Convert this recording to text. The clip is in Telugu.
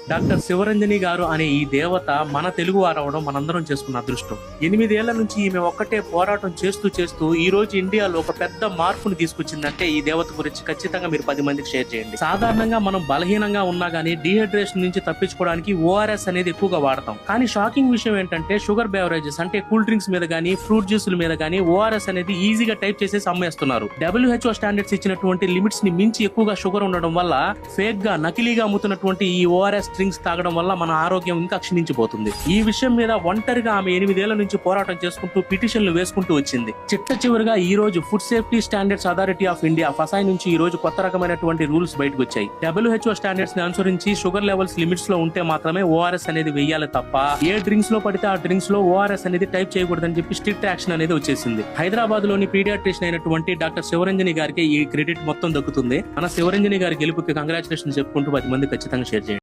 డాక్టర్ శివరంజని గారు అనే ఈ దేవత మన తెలుగు వారవడం మనందరం చేసుకున్న అదృష్టం. 8 ఏళ్ల నుంచి ఈమె ఒక్కటే పోరాటం చేస్తూ చేస్తూ ఈ రోజు ఇండియాలో ఒక పెద్ద మార్పును తీసుకొచ్చిందంటే ఈ దేవత గురించి ఖచ్చితంగా మీరు 10 మందికి షేర్ చేయండి. సాధారణంగా మనం బలహీనంగా ఉన్నా గానీ డీహైడ్రేషన్ నుంచి తప్పించుకోవడానికి ఓఆర్ఎస్ అనేది ఎక్కువగా వాడతాం. కానీ షాకింగ్ విషయం ఏంటంటే షుగర్ బెవరేజెస్ అంటే కూల్ డ్రింక్స్ మీద గానీ ఫ్రూట్ జ్యూసుల మీద గానీ ఓఆర్ఎస్ అనేది ఈజీగా టైప్ చేసేసి అమ్మేస్తున్నారు. WHO స్టాండర్డ్స్ ఇచ్చినటువంటి లిమిట్స్ ని మించి ఎక్కువగా షుగర్ ఉండడం వల్ల ఫేక్ గా నకిలీగా అమ్ముతున్నటువంటి ఈ ఓఆర్ఎస్ డ్రింక్స్ తాగడం వల్ల మన ఆరోగ్యం ఇంకా క్షీణించిపోతుంది. ఈ విషయం మీద ఒంటరిగా ఆమె 8 ఏళ్ల నుంచి పోరాటం చేసుకుంటూ పిటిషన్లు వేసుకుంటూ వచ్చింది. చివరిగా ఈ రోజు food safety standards authority of India FSSAI నుంచి ఈ రోజు కొత్త రకమైనటువంటి రూల్స్ బయటకు వచ్చాయి. WHO స్టాండర్డ్స్ ని అనుసరించి షుగర్ లెవెల్స్ లిమిట్స్ లో ఉంటే మాత్రమే ఓఆర్ఎస్ అనేది వెయ్యాలి తప్ప ఏ డ్రింక్స్ లో పడితే ఆ డ్రింక్స్ లో ఓఆర్ఎస్ అనేది టైప్ చేయకూడదని చెప్పి స్ట్రిక్ట్ యాక్షన్ అనేది వచ్చేసింది. హైదరాబాద్ లోని పీడియాట్రిషియన్ అయినటువంటి డాక్టర్ శివరంజని గారికి ఈ క్రెడిట్ మొత్తం దక్కుతుంది. మన శివరంజని గారి గెలుపుకి కంగ్రాచులేషన్ చెప్పుకుంటూ 10 మంది ఖచ్చితంగా షేర్ చేయండి.